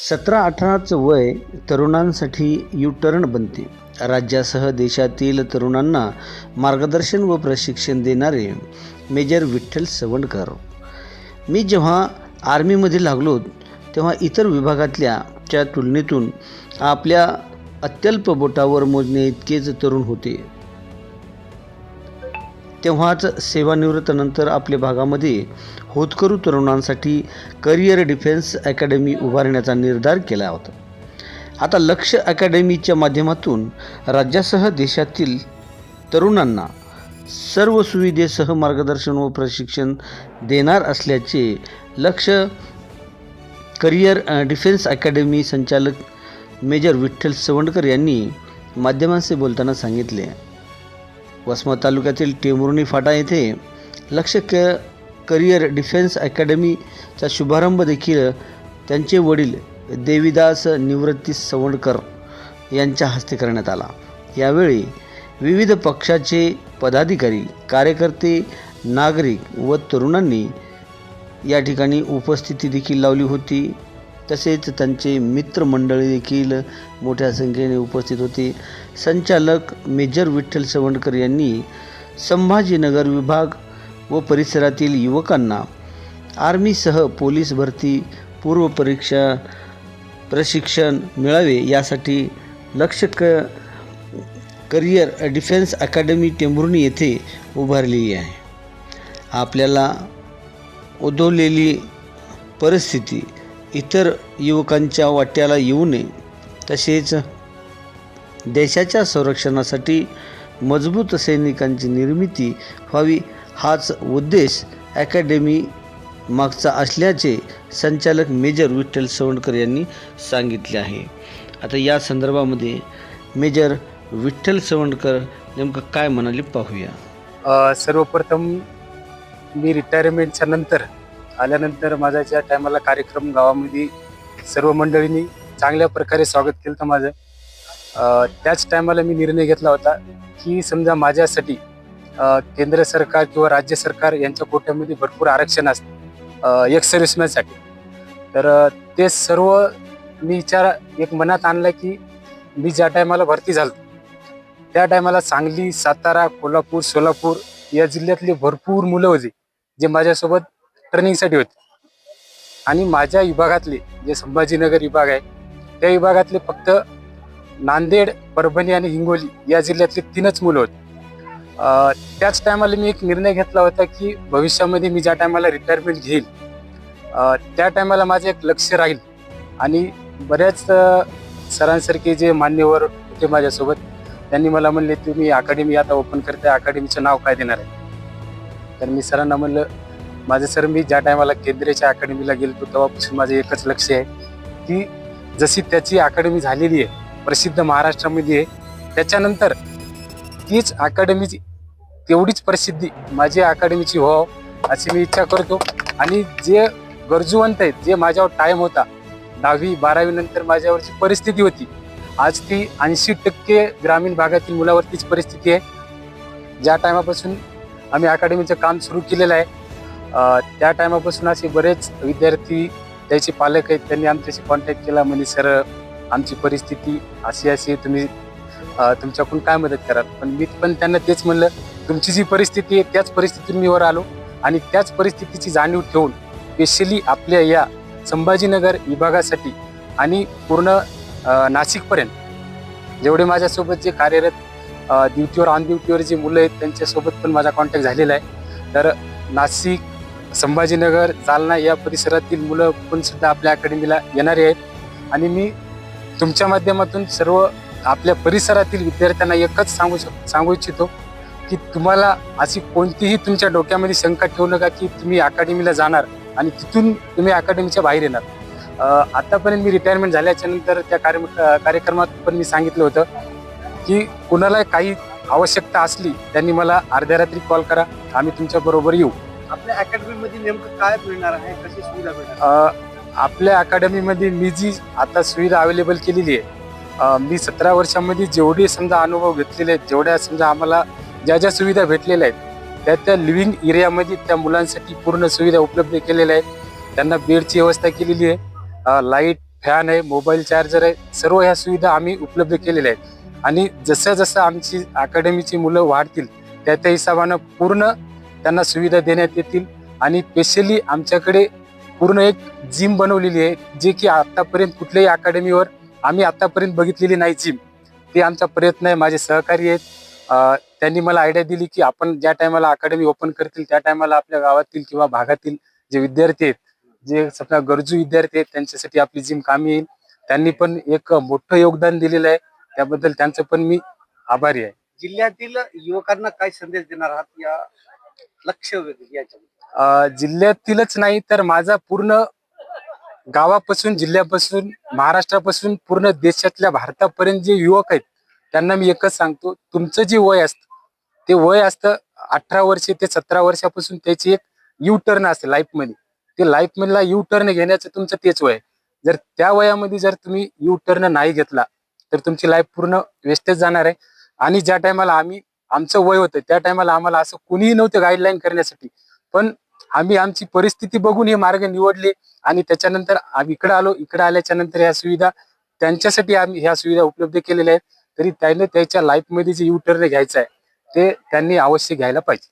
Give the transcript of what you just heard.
17-18चं वय तरुणांसाठी U turn बनते. राज्यासह देशातील तरुणांना मार्गदर्शन व प्रशिक्षण देणारे मेजर विठ्ठल सवंडकर. मी जेव्हा आर्मीमध्ये लागलो तेव्हा इतर विभागातल्या तुलनेतून आपल्या अत्यल्प बोटावर मोजणे इतकेच तरुण होते. तेव्हाच सेवानिवृत्तीनंतर आपल्या भागामध्ये होतकरू तरुणांसाठी करिअर डिफेन्स अकॅडमी उभारण्याचा निर्धार केला होता. आता लक्ष्य अकॅडमीच्या माध्यमातून राज्यासह देशातील तरुणांना सर्व सुविधेसह मार्गदर्शन व प्रशिक्षण देणार असल्याचे लक्ष्य करिअर डिफेन्स अकॅडमी संचालक मेजर विठ्ठल सवंडकर यांनी माध्यमांशी बोलताना सांगितले. वसमत तालुक्यातील टेंभुर्णी फाटा येथे लक्ष्य करिअर डिफेन्स अकॅडमीचा शुभारंभ देखील त्यांचे वडील देवीदास निवृत्ती सवंडकर यांच्या हस्ते करण्यात आला. यावेळी विविध पक्षाचे पदाधिकारी, कार्यकर्ते, नागरिक व तरुणांनी या ठिकाणी उपस्थिती देखील लावली होती. तसेच त्यांचे मित्रमंडळी देखील मोठ्या संख्येने उपस्थित होते. संचालक मेजर विठ्ठल सवंडकर यांनी संभाजीनगर विभाग व परिसरातील युवकांना आर्मीसह पोलीस भरती पूर्व परीक्षा प्रशिक्षण मिळावे यासाठी लक्ष्य करिअर डिफेन्स अकॅडमी टेंभुर्णी येथे उभारलेली आहे. आपल्याला उद्भवलेली परिस्थिती इतर युवकांच्या वाट्याला येऊ नये, तसेच देशाच्या संरक्षणासाठी मजबूत सैनिकांची निर्मिती व्हावी हाच उद्देश अकॅडमी मागचा असल्याचे संचालक मेजर विठ्ठल सवंडकर यांनी सांगितले आहे. आता या संदर्भामध्ये मेजर विठ्ठल सवंडकर नेमकं काय म्हणाले पाहूया. सर्वप्रथम मी रिटायरमेंटच्या नंतर आल्यानंतर माझा ज्या टायमाला कार्यक्रम गावामध्ये सर्व मंडळींनी चांगल्या प्रकारे स्वागत केलं तर माझं त्याच टायमाला मी निर्णय घेतला होता की समजा माझ्यासाठी केंद्र सरकार किंवा राज्य सरकार यांच्या कोट्यामध्ये भरपूर आरक्षण असते एक्स सर्व्हिसमॅनसाठी. तर ते सर्व मी विचार एक मनात आणला की मी ज्या टायमाला भरती झालो त्या टायमाला सांगली, सातारा, कोल्हापूर, सोलापूर या जिल्ह्यातले भरपूर मुलं होती जे माझ्यासोबत ट्रेनिंगसाठी होते. आणि माझ्या विभागातले जे संभाजीनगर विभाग आहे त्या विभागातले फक्त नांदेड, परभणी आणि हिंगोली या जिल्ह्यातले 3च मुलं होते. त्याच टायमाला मी एक निर्णय घेतला होता की भविष्यामध्ये मी ज्या टायमाला रिटायरमेंट घेईल त्या टायमाला माझं एक लक्ष राहील. आणि बऱ्याच सरांसारखे जे मान्यवर होते माझ्यासोबत त्यांनी मला म्हणले तुम्ही अकॅडमी आता ओपन करते, अकॅडमीचं नाव काय देणार आहे. तर मी सरांना म्हणलं माझं सर मी ज्या टायमाला केंद्रीयच्या अकॅडमीला गेलो तेव्हापासून माझं एकच लक्ष आहे की जशी त्याची अकॅडमी झालेली आहे प्रसिद्ध महाराष्ट्रामध्ये आहे त्याच्यानंतर तीच अकॅडमीची तेवढीच प्रसिद्धी माझी अकॅडमीची व्हावं अशी मी इच्छा करतो. आणि जे गरजूवंत आहेत, जे माझ्यावर टाईम होता 10वी 12वी नंतर माझ्यावरची परिस्थिती होती, आज ती 80% ग्रामीण भागातील मुलावरतीच परिस्थिती आहे. ज्या टायमापासून आम्ही अकॅडमीचं काम सुरू केलेलं आहे त्या टायमापासून असे बरेच विद्यार्थी त्याचे पालक आहेत त्यांनी आमच्याशी कॉन्टॅक्ट केला. म्हणजे सर आमची परिस्थिती अशी अशी तुम्ही तुमच्याकडून काय मदत कराल. पण मी त्यांना तेच म्हणलं तुमची जी परिस्थिती आहे त्याच परिस्थितीतून मी वर आलो आणि त्याच परिस्थितीची जाणीव ठेवून स्पेशली आपल्या या संभाजीनगर विभागासाठी आणि पूर्ण नाशिकपर्यंत जेवढे माझ्यासोबत जे कार्यरत ड्युटीवर ऑन ड्युटीवर जे मुलं आहेत त्यांच्यासोबत पण माझा कॉन्टॅक्ट झालेला आहे. तर नाशिक, संभाजीनगर, जालना या परिसरातील मुलं पण सुद्धा आपल्या अकॅडमीला येणारे आहेत. आणि मी तुमच्या माध्यमातून सर्व आपल्या परिसरातील विद्यार्थ्यांना एकच सांगू इच्छितो की तुम्हाला अशी कोणतीही तुमच्या डोक्यामध्ये शंका ठेवू नका की तुम्ही अकॅडमीला जाणार आणि तिथून तुम्ही अकॅडमीच्या बाहेर येणार. आतापर्यंत मी रिटायरमेंट झाल्याच्या नंतर त्या कार्यक्रमात पण मी सांगितलं होतं की कुणाला काही आवश्यकता असली त्यांनी मला अर्ध्या रात्री कॉल करा, आम्ही तुमच्या बरोबर येऊ. आपल्या अकॅडमीमध्ये नेमकं काय मिळणार आहे, कशी सुविधा मिळणार? आपल्या अकॅडमीमध्ये मी जी आता सुविधा अवेलेबल केलेली आहे मी 17 वर्षांमध्ये जेवढे समजा अनुभव घेतलेले आहेत, जेवढ्या समजा आम्हाला ज्या ज्या सुविधा भेटलेल्या आहेत त्या लिव्हिंग एरियामध्ये त्या मुलांसाठी पूर्ण सुविधा उपलब्ध केलेल्या आहेत. त्यांना बेडची व्यवस्था केलेली आहे, लाईट, फॅन आहे, मोबाईल चार्जर आहे, सर्व ह्या सुविधा आम्ही उपलब्ध केलेल्या आहेत. आणि जसं जसं आमची अकॅडमीची मुलं वाढतील त्या त्या हिशोबानं पूर्ण त्यांना सुविधा देण्यात येतील. आणि स्पेशली आमच्याकडे पूर्ण एक जिम बनवलेली आहे, जे की आतापर्यंत कुठल्याही अकॅडमीवर आम्ही आतापर्यंत बघितलेली नाही जिम. ते आमचा प्रयत्न आहे. माझे सहकारी आहेत, त्यांनी मला आयडिया दिली की आपण ज्या टायमाला अकॅडमी ओपन करतील त्या टायमाला आपल्या गावातील किंवा भागातील जे विद्यार्थी आहेत, जे समजा गरजू विद्यार्थी आहेत, त्यांच्यासाठी आपली जिम कामी येईल. त्यांनी पण एक मोठं योगदान दिलेलं आहे, त्याबद्दल त्यांचं पण मी आभारी आहे. जिल्ह्यातील युवकांना काय संदेश देणार आहात या लक्ष याच्या? जिल्ह्यातीलच नाही तर माझा पूर्ण गावापासून, जिल्ह्यापासून, महाराष्ट्रापासून पूर्ण देशातल्या भारतापर्यंत जे युवक आहेत त्यांना मी एकच सांगतो, तुमचं जे वय असतं ते वय असतं 18 वर्षे ते 17 वर्षापासून त्याची एक यू टर्न असते लाईफमध्ये. ते लाईफमधला यू टर्न घेण्याचं तुमचं तेच वय आहे. जर त्या वयामध्ये जर तुम्ही यू टर्न नाही घेतला तर तुमची लाईफ पूर्ण वेस्टेज जाणार आहे. आणि ज्या टायमाला आमचं वय होतं त्या टायमाला आम्हाला असं कुणीही नव्हतं गाईडलाईन करण्यासाठी, पण आम्ही आमची परिस्थिती बघून हे मार्ग निवडले. आणि त्याच्यानंतर आम्ही इकडे आलो. इकडे आल्याच्या नंतर ह्या सुविधा त्यांच्यासाठी आम्ही ह्या सुविधा उपलब्ध केलेल्या आहेत. तरी त्याने त्याच्या लाईफमध्ये जे यू टर्न घ्यायचं आहे ते त्यांनी अवश्य घ्यायला पाहिजे.